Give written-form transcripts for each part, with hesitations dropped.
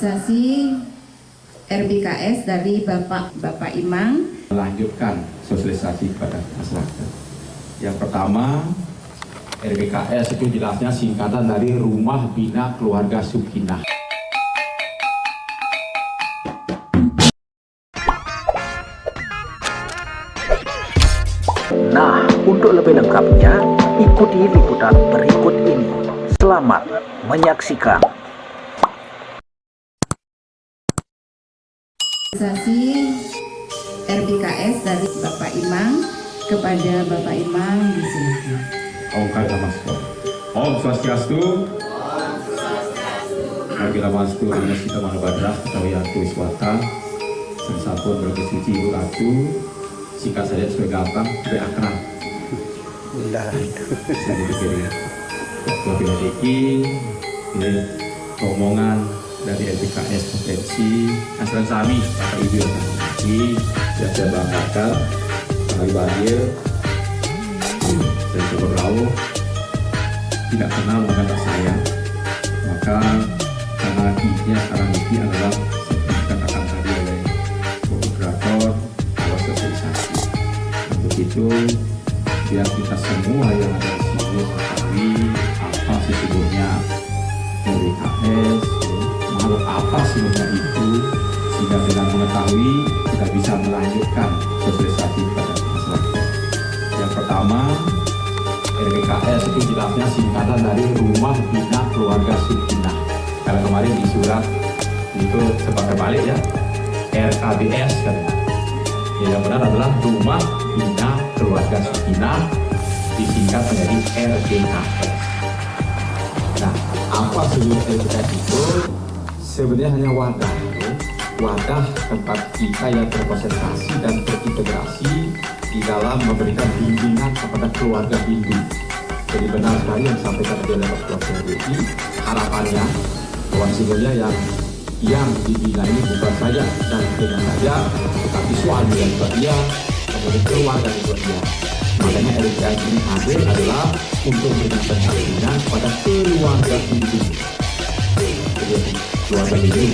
Sosialisasi RBKS dari Bapak Imang. Melanjutkan sosialisasi kepada masyarakat. Yang pertama, RBKS itu jelasnya singkatan dari Rumah Bina Keluarga Sukinah. Nah, untuk lebih lengkapnya, ikuti liputan berikut ini. Selamat menyaksikan. Sosialisasi RBKS dari Bapak Imang kepada Bapak Imang disilakan. Om Kartamasko. Om Swastiastu. Nabila-mastu Anasita Manobadra Ketawiyantu Iswata Sensapun berkesuci Ibu Ratu. Singkat saja supaya gampang, supaya akrab. Saya dipikirin Wakil Deki, ini omongan dari RBKS Provinsi Asran Sami, Bapak Ibu yang kami yang saya banggakan, Pak Ibadir, dan Syukur Lau tidak kenal mengenal saya, maka karena intinya sekarang ini adalah seperti dikatakan tadi oleh moderator atau sosialisasi. Untuk itu, biar kita semua yang ada di sini mengetahui apa sesungguhnya RBKS, makhluk apa sebenarnya itu, sehingga dengan mengetahui kita bisa melanjutkan sosialisasi kepada masyarakat. Yang pertama, RBKS itu jelasnya singkatan dari Rumah Bina Keluarga Sukinah. Kalau kemarin di surat itu sempat terbalik ya, RKBS katanya. Yang benar adalah Rumah Bina Keluarga Sukinah, disingkat menjadi RBKS. Nah, apa sebenarnya RBKS itu? Sebenarnya hanya wadah tempat kita yang terkonsentrasi dan terintegrasi di dalam memberikan bimbingan kepada keluarga Hindu. Jadi benar sekali yang disampaikan oleh Bapak Ketua, harapannya bahwa sebenarnya yang dibina ini bukan saja dan dengan saja, tetapi suami yang buat dia, kemudian keluarga yang buat dia. Makanya RBKS ini hadir adalah untuk memberikan pendampingan kepada keluarga Hindu. Jadi keluarga Hindu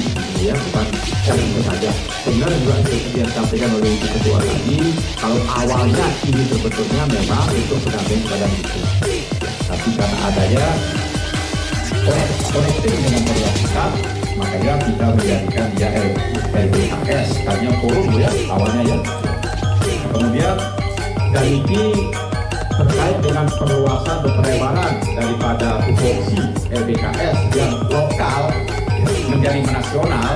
ya, bukan itu saja. Benar juga seperti yang disampaikan oleh Ibu Ketua tadi, kalau awalnya ini sebetulnya memang untuk pendampingan kepada itu. Tapi karena adanya konektif dengan masyarakat, makanya kita menjadikan dia RBKS, tadinya forum ya awalnya ya. Kemudian dari ini terkait dengan perluasan dan perlebaran daripada tupoksi RBKS yang lokal menjadi nasional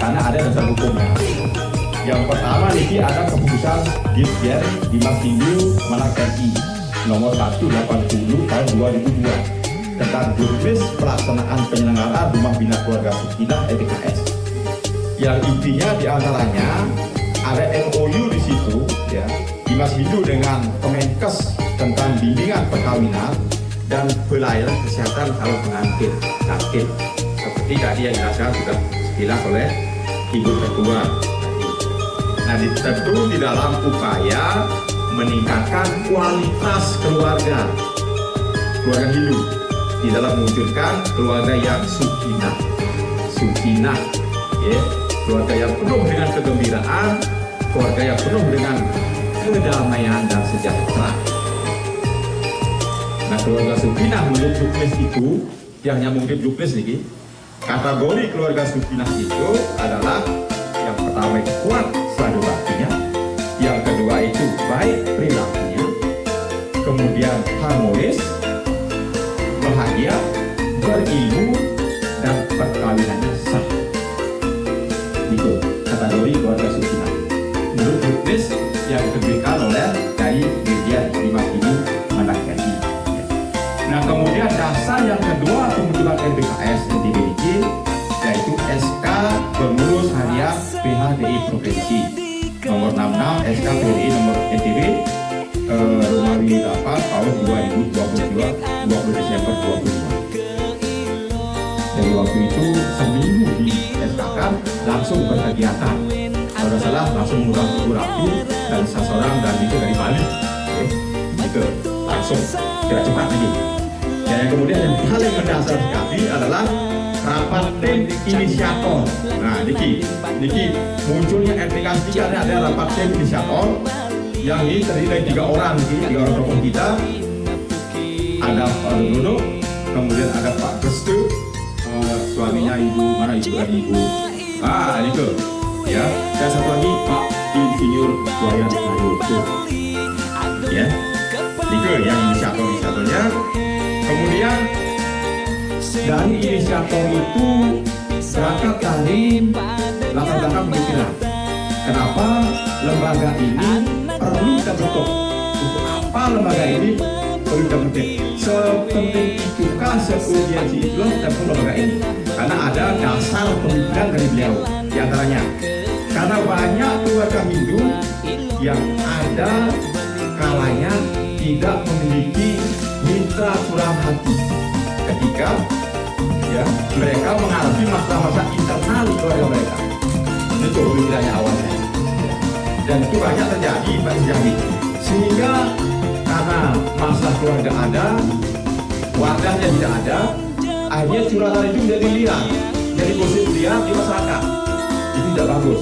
karena ada dasar hukumnya. Yang pertama ini ada keputusan Dirjen Dinas Hindu Kemenak RI nomor 180 tahun 2002 tentang jurnis pelaksanaan penyelenggaraan Rumah Bina Keluarga Sukinah RBKS. Yang intinya diantaranya ada MOU di situ ya, Dinas Hindu dengan Kemenkes tentang bimbingan perkawinan dan pelayanan kesehatan kalau pengantin sakit. Seperti tadi yang dijelaskan sudah sekilas oleh Ibu Ketua. Nah, tentu di dalam upaya meningkatkan kualitas keluarga Hindu di dalam mewujudkan keluarga yang sukinah, ya, keluarga yang penuh dengan kegembiraan, keluarga yang penuh dengan kedamaian dan sejahtera. Nah, keluarga sukinah menurut juknis itu, yang mungkin juknis nih, kategori keluarga sukinah itu adalah yang pertama itu kuat sadu baktinya, yang kedua itu baik perilakunya, kemudian harmonis, bahagia, berilmu, dan perkawinannya sah. Itu kategori keluarga sukinah menurut juknis yang diberikan oleh dari Dirjen Dinas Hindu Kemenak RI. Nah, kemudian dasar yang kedua pembentukan RBKS yang dimiliki yaitu SK Pengurus Harian PHDI Provinsi nomor 66 SK PHDI nomor NTB nomor 8 tahun 2022 20 Desember 2022. Dari waktu itu seminggu di SK kan langsung berkegiatan. Kalau salah langsung mengurang Ibu Ratu dan seseorang dan itu dari Bali. Itu langsung tidak cepat lagi. Dan yang kemudian yang paling mendasar sekali adalah rapat tim inisiator. Nah, niki munculnya RPK karena ada rapat tim inisiator yang ini terdiri dari 3 orang, tiga orang tokoh kita. Ada Pak Dodo, kemudian ada Pak Restu, suaminya ibu, mana ibu tadi ibu? Itu, ya. Dan satu lagi Pak Insinyur Wayan Ayoto, ya. Itu yang inisiatornya. Kemudian dari inisiator itu berangkat dari latar belakang pemikiran. Kenapa lembaga ini perlu kita bentuk? Untuk apa lembaga ini perlu kita bentuk? Sepenting itukah, seurgensi itulah kita perlu lembaga ini? Karena ada dasar pemikiran dari beliau. Di antaranya, karena banyak keluarga Hindu yang ada kalanya tidak memiliki mitra curahan hati ketika mereka menghadapi masalah-masalah internal keluarga mereka. Itu pemikirannya awalnya, dan itu banyak terjadi. Sehingga karena masalah keluarga ada, wadahnya tidak ada, akhirnya curhatan itu menjadi liar, jadi gosip liar di masyarakat. Itu tidak bagus.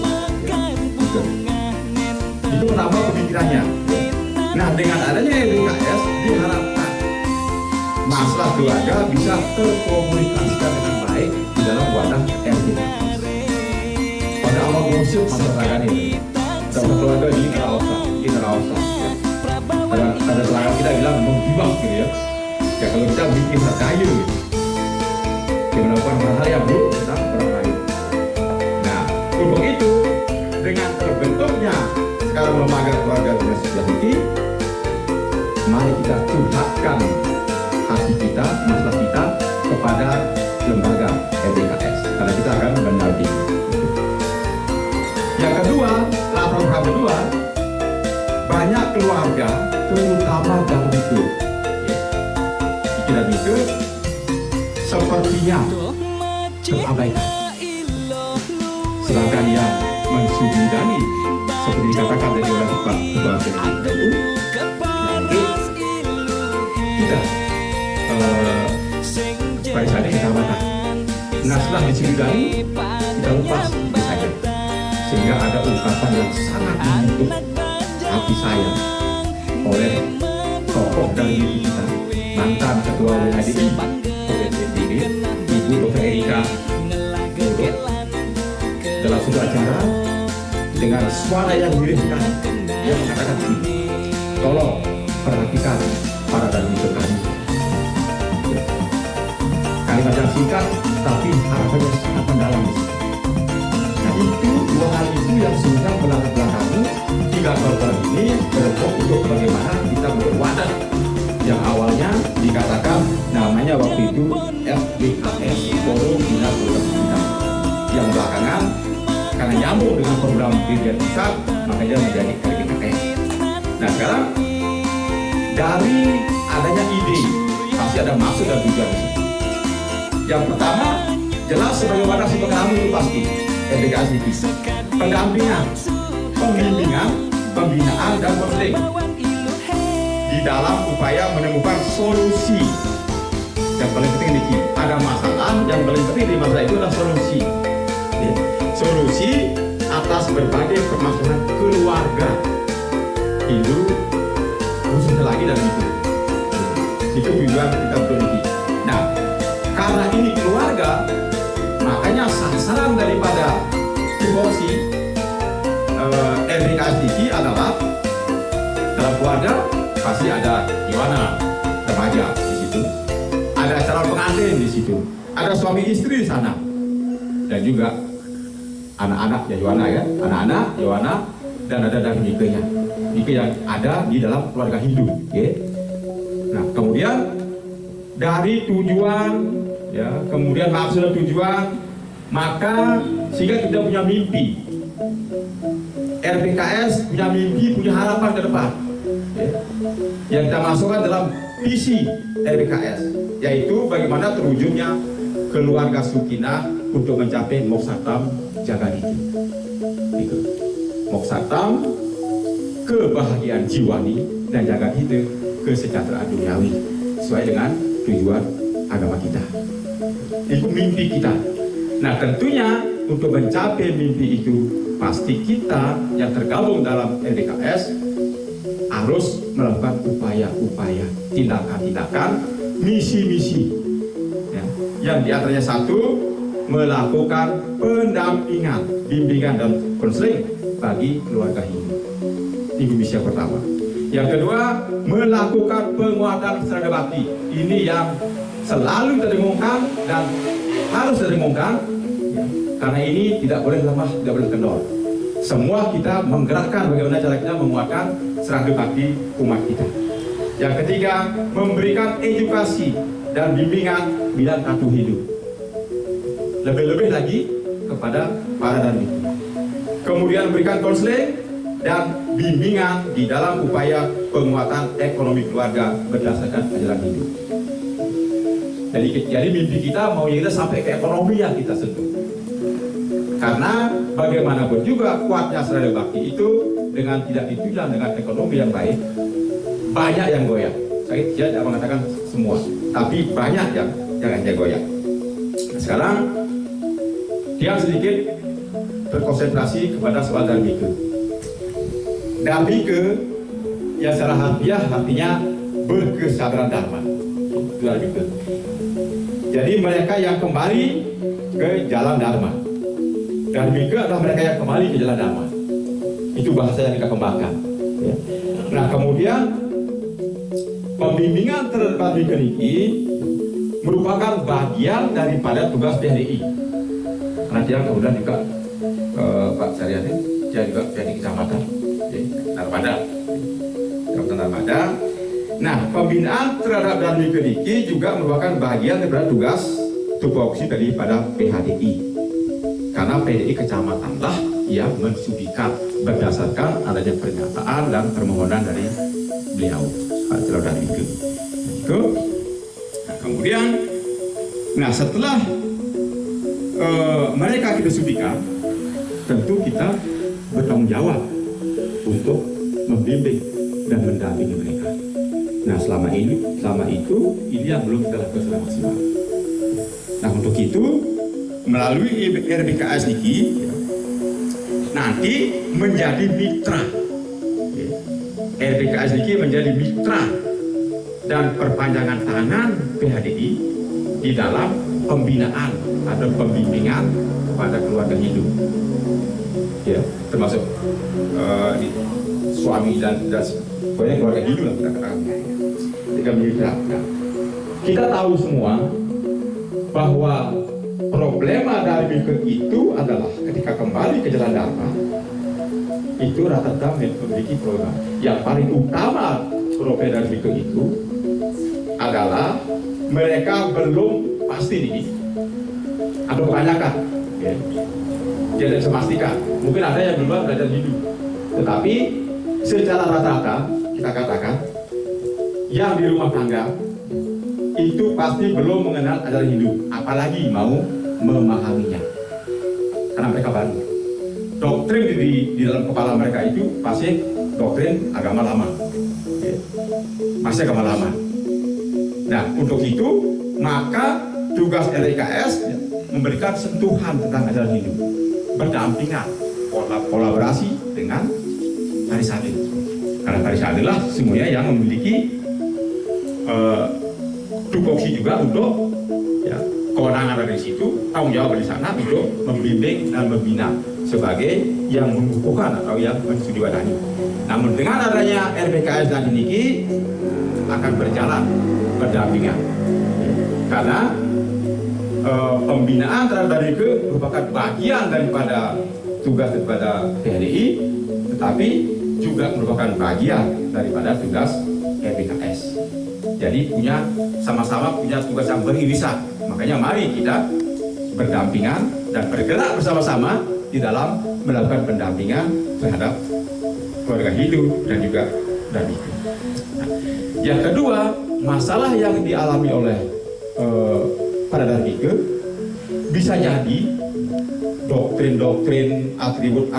Itu pertama pemikirannya. Nah, dengan adanya RPKS diharapkan masalah keluarga bisa terkomunikasikan dengan baik di dalam wadah RPKS. Pada awal gosip masyarakat ini, dalam keluarga di Neraosa, ada pelanggan kita bilang menggibah gitu ya. Ya kalau kita bikin kayu gitu, kita melakukan hal-hal yang buruk tentang orang lain. Nah, untuk itu dengan terbentuknya sekarang lembaga keluarga sebelah ini, mari kita curhatkan hati kita, masalah kita kepada lembaga RPKS, karena kita akan mendampingi. Yang kedua, latar belakang kedua, banyak keluarga, terutama dalam itu, pikiran itu sepertinya terabaikan. Sedangkan yang mensujudani seperti dikatakan dari oleh Pak Ketua itu, kita pada saat ini kita katakan, nah setelah disujudani kita lepas misalnya, sehingga ada ungkapan yang sangat menyentuh hati saya oleh tokoh dari kita, mantan Ketua WHDI Provinsi NTB, Ibu Dr. Erika Dodo, dalam sebuah acara dengan suara yang miringkan, yang mengatakan begini, tolong perhatikan para dan untuk kami. Kalimat yang singkat, tapi harapannya sangat mendalam. Nah itu dua hal itu yang sudah melatar belakangi 3 tahun ini berbentuk untuk bagaimana kita berwadah yang awalnya dikatakan namanya waktu itu FBKS Forum Bina Keluarga Kita, yang belakangan karena nyambung dengan program Dirjen Pusat makanya menjadi RPKS. Nah sekarang dari adanya ide pasti ada maksud dan tujuan. Yang pertama jelas sebagai wadah si pengamu itu pasti RPKS itu pendampingan, pembimbingan, pembinaan dan konseling di dalam upaya menemukan solusi. Yang paling penting ini ada masalah, yang paling penting di masalah itu adalah solusi. Solusi atas berbagai permasalahan keluarga Hindu, khususnya lagi dari itu tujuan kita berhenti. Nah, karena ini keluarga, makanya sasaran daripada tupoksi RPKS ini adalah dalam keluarga pasti ada Yohana remaja di situ, ada calon pengantin di situ, ada suami istri di sana, dan juga anak-anak Yohana ya, anak-anak Yohana, dan ada dari Nike-nya, Nike yang ada di dalam keluarga Hindu. Ya. Nah, kemudian dari tujuan, ya, kemudian maksud dan tujuan, maka sehingga kita punya mimpi. RPKS punya mimpi, punya harapan ke depan. Ya. Yang kita masukkan dalam visi RPKS, yaitu bagaimana terwujudnya keluarga Sukinah untuk mencapai Moksatam Jagaditi. Itu Moksatam kebahagiaan jiwani dan Jagaditi kesejahteraan duniawi sesuai dengan tujuan agama kita. Itu mimpi kita. Nah tentunya untuk mencapai mimpi itu, pasti kita yang tergabung dalam RBKS harus melakukan upaya-upaya, tindakan-tindakan, misi-misi. Ya. Yang diantaranya satu, melakukan pendampingan, bimbingan dan konseling bagi keluarga Hindu. Itu misi yang pertama. Yang kedua, melakukan penguatan Sraga Bakti. Ini yang selalu kita dengungkan dan harus kita dengungkan, ya, karena ini tidak boleh lemah, tidak boleh kendor. Semua kita menggerakkan bagaimana cara kita menguatkan Sraga Bakti umat kita. Yang ketiga, memberikan edukasi dan bimbingan bidang tato hidup. Lebih-lebih lagi kepada para darmika. Kemudian memberikan konseling dan bimbingan di dalam upaya penguatan ekonomi keluarga berdasarkan ajaran hidup. Jadi mimpi kita mau kita sampai ke ekonomi yang kita sentuh. Karena bagaimanapun juga kuatnya Sraga Bakti itu dengan tidak ditunjang dengan ekonomi yang baik, banyak yang goyah. Saya tidak mengatakan semua, tapi banyak yang hanya goyah. Nah, sekarang dia sedikit berkonsentrasi kepada soal darmika. Darmika yang secara harfiah artinya berkesadaran dharma. Itu darmika. Jadi mereka yang kembali ke jalan dharma. Darmika adalah mereka yang kembali ke jalan dharma. Itu bahasa yang kita kembangkan. Ya. Nah kemudian pembimbingan terhadap darmika ini merupakan bagian daripada tugas PHDI. Karena dia kemudian juga Pak Saryani, dia juga jadi kecamatan Narmada, kecamatan Narmada. Nah, pembinaan terhadap darmika ini juga merupakan bagian daripada tugas tupoksi daripada PHDI. Karena PHDI kecamatanlah yang mensudikan berdasarkan adanya pernyataan dan permohonan dari beliau terhadap darmika. Nah, kemudian, setelah mereka kita sudikan, tentu kita bertanggung jawab untuk membimbing dan mendampingi mereka. Nah selama itu ini yang belum kita lakukan secara maksimal. Nah untuk itu melalui RBKS ini nanti menjadi mitra. RBKS ini menjadi mitra dan perpanjangan tangan PHDI di dalam pembinaan atau pembimbingan kepada keluarga hidup, ya termasuk suami dan banyak keluarga hidup lah kita katakan. Ketika mitra, kita tahu semua bahwa problema darmika itu adalah ketika kembali ke jalan dharma itu rata-rata memiliki problem. Yang paling utama problem darmika itu adalah mereka belum pasti nih atau kebanyakan ya. Dia tidak bisa memastikan, mungkin ada yang belum belajar hidup, tetapi secara rata-rata kita katakan yang di rumah tangga itu pasti belum mengenal ajaran hidup, apalagi mau memahaminya karena mereka baru. Doktrin di dalam kepala mereka itu pasti doktrin agama lama ya. Masih agama lama. Nah untuk itu maka tugas RBKS memberikan sentuhan tentang ajaran hidup, berdampingan, kolaborasi dengan Parisadil. Karena Parisadil lah semuanya yang memiliki tupoksi juga untuk ya, kewenangan dari situ, tanggung jawab di sana untuk membimbing dan membina sebagai yang mengukuhkan atau yang mensudiwadani. Namun dengan adanya RBKS dan ini akan berjalan berdampingan. Karena pembinaan terhadap darmika merupakan bagian daripada tugas daripada PHDI, tetapi juga merupakan bagian daripada tugas RBKS. Jadi sama-sama punya tugas yang beririsan. Makanya mari kita berdampingan dan bergerak bersama-sama di dalam melakukan pendampingan terhadap keluarga hidup dan juga darmika. Nah, yang kedua, masalah yang dialami oleh pada darmika bisa jadi doktrin-doktrin atribut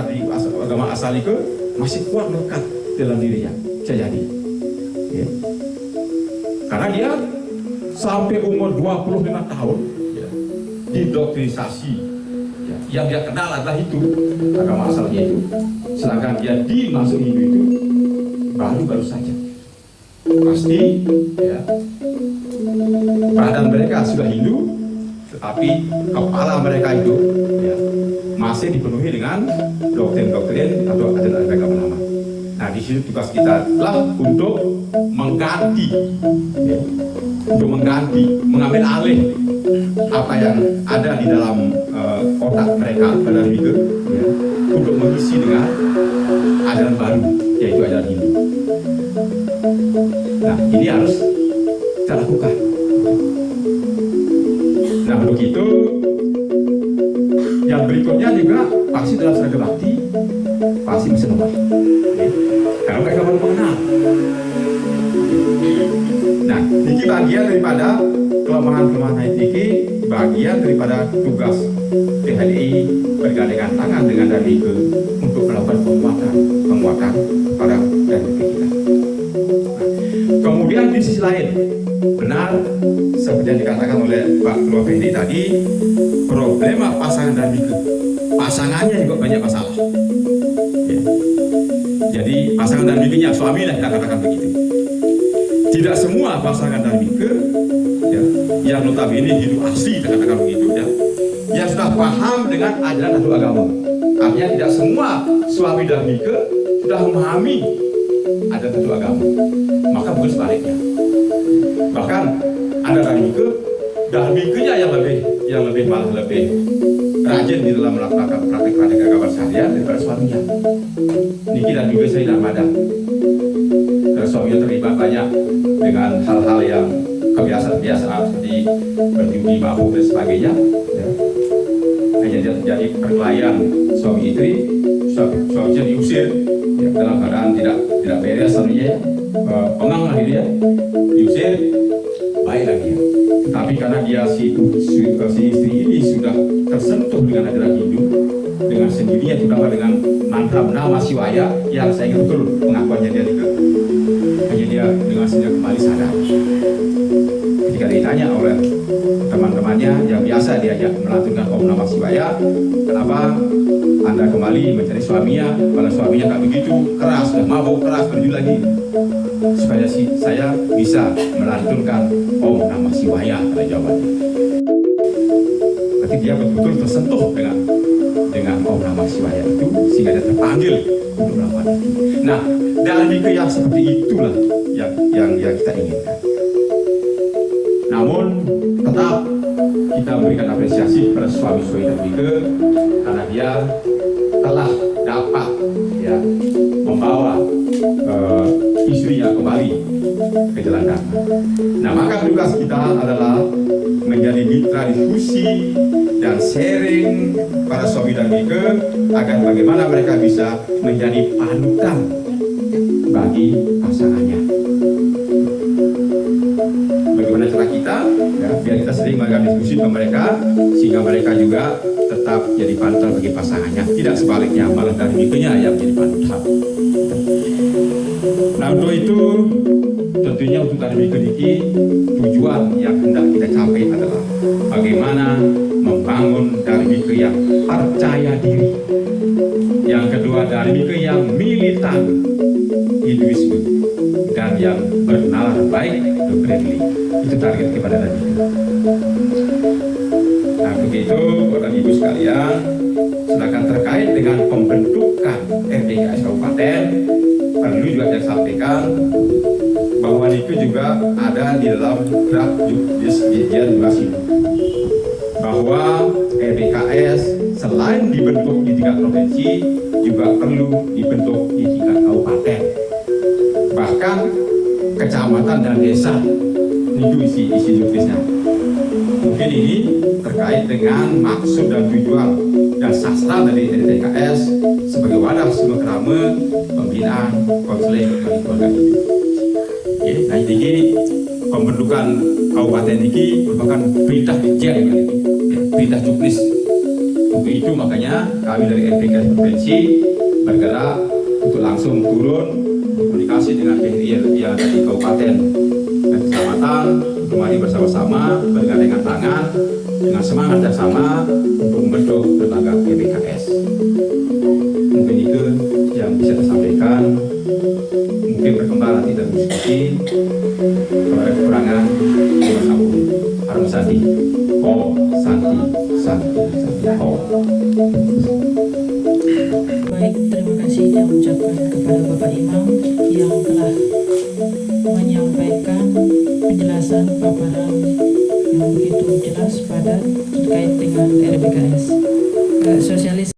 agama asal itu masih kuat melekat dalam dirinya, bisa jadi ya. Karena dia sampai umur 25 tahun ya, didoktrinisasi. Ya, yang dia kenal adalah itu agama asalnya itu, sedangkan dia dimasuk Hindu itu baru saja. Pasti ya, badan mereka sudah Hindu, tetapi kepala mereka itu ya, masih dipenuhi dengan doktrin-doktrin atau ajaran agama lama. Nah, di situ tugas kita adalah untuk mengganti, ya, mengambil alih apa yang ada di dalam otak mereka pada Hindu, ya, untuk mengisi dengan ajaran baru, yaitu ajaran Hindu. Nah, ini harus kita lakukan. Nah, untuk itu yang berikutnya juga pasti dalam seragam bakti pasti bisa nomor, okay. Karena mereka baru mengenal. Nah, ini bagian daripada kelemahan ini, bagian daripada tugas PHDI bergandengan tangan dengan Darmike untuk melakukan penguatan pada Darmike kita. Kemudian di sisi lain, benar seperti yang dikatakan oleh Pak Ketua PHDI tadi, problema pasangan Darmike, pasangannya juga banyak masalah. Ya. Jadi pasangan Darmike-nya, suami lah kita katakan begitu. Tidak semua pasangan Darmike ya, yang notabene hidup asli, kita katakan begitu ya, yang sudah paham dengan ajaran satu agama. Artinya tidak semua suami Darmike sudah memahami ajaran satu agama. Maka bukan sebaliknya. Bahkan ada Darmike-nya yang lebih malah lebih rajin di dalam melakukan praktik agama seharian daripada suaminya. Niki dan juga saya Narmada. Dan suaminya terlibat banyak dengan hal-hal yang kebiasaan-kebiasaan seperti berjudi, mabuk dan sebagainya. Ya. Hanya terjadi perkelahian suami istri, suaminya diusir ya, dalam keadaan tidak beres suaminya, pengang lah gitu ya, diusir, baik lagi ya. Tapi karena dia si istri ini sudah tersentuh dengan ajaran Hindu, dengan sendirinya terutama dengan mantra nama Siwaya yang saya ingat betul pengakuannya dia juga. Hanya dia dengan sendirinya kembali sadar. Ketika ditanya oleh teman-temannya yang biasa diajak melantunkan Om Namah Shivaya, kenapa Anda kembali mencari suaminya? Kalau suaminya tak begitu keras dan mabuk keras berjudi lagi, supaya saya bisa melantunkan Om Namah Shivaya, pada jawabannya. Berarti dia betul-betul tersentuh dengan Om Namah Shivaya itu sehingga dia terpanggil untuk melakukan itu. Nah, Darmike yang seperti itulah yang kita inginkan. Namun tetap kita memberikan apresiasi kepada suami-suami Darmike karena dia telah dapat ya membawa istrinya kembali ke jalan dharma. Nah, maka tugas kita adalah menjadi mitra diskusi dan sharing para suami Darmike agar bagaimana mereka bisa menjadi panutan bagi pasangannya. Bagaimana cara kita ya, biar kita sering melakukan diskusi dengan mereka sehingga mereka juga tetap jadi panutan bagi pasangannya, tidak sebaliknya malah Darmike-nya yang menjadi panutan. Nah, untuk itu tentunya untuk Darmike ini tujuan yang hendak kita capai adalah bagaimana membangun Darmike yang percaya diri. Yang kedua, Darmike yang militan Hinduisme dan yang bernalar baik dan friendly. Itu target kepada Darmike. Nah, begitu Bapak Ibu sekalian, sedangkan terkait dengan pembentukan RDKS Kabupaten, perlu juga saya sampaikan bahwa itu juga ada di dalam draft Dirjen bahwa RDKS selain dibentuk di tingkat provinsi juga perlu dibentuk di tingkat kabupaten, bahkan kecamatan dan desa. Itu isi juknisnya. Mungkin ini terkait dengan maksud dan tujuan dan sasaran dari RDKS sebagai wadah silaturahmi pembinaan konseling bagi keluarga Hindu. Ya, nah ini pembentukan kabupaten ini merupakan perintah Dirjen ya, perintah juknis. Untuk itu makanya kami dari RDKS Provinsi bergerak untuk langsung turun komunikasi dengan PHDI yang ada di kabupaten dan kecamatan untuk mari bersama-sama bergandengan tangan dengan semangat yang sama untuk membentuk lembaga RBKS. Mungkin itu yang bisa saya sampaikan. Mungkin berkembang nanti dalam diskusi. Kalau ada kekurangan, kita sambung. Harus Santi, Om Santi, Om. Baik, terima kasih yang ucapkan kepada Bapak Imam yang telah menyampaikan penjelasan paparan yang begitu jelas padat terkait dengan RBKS. Sosialis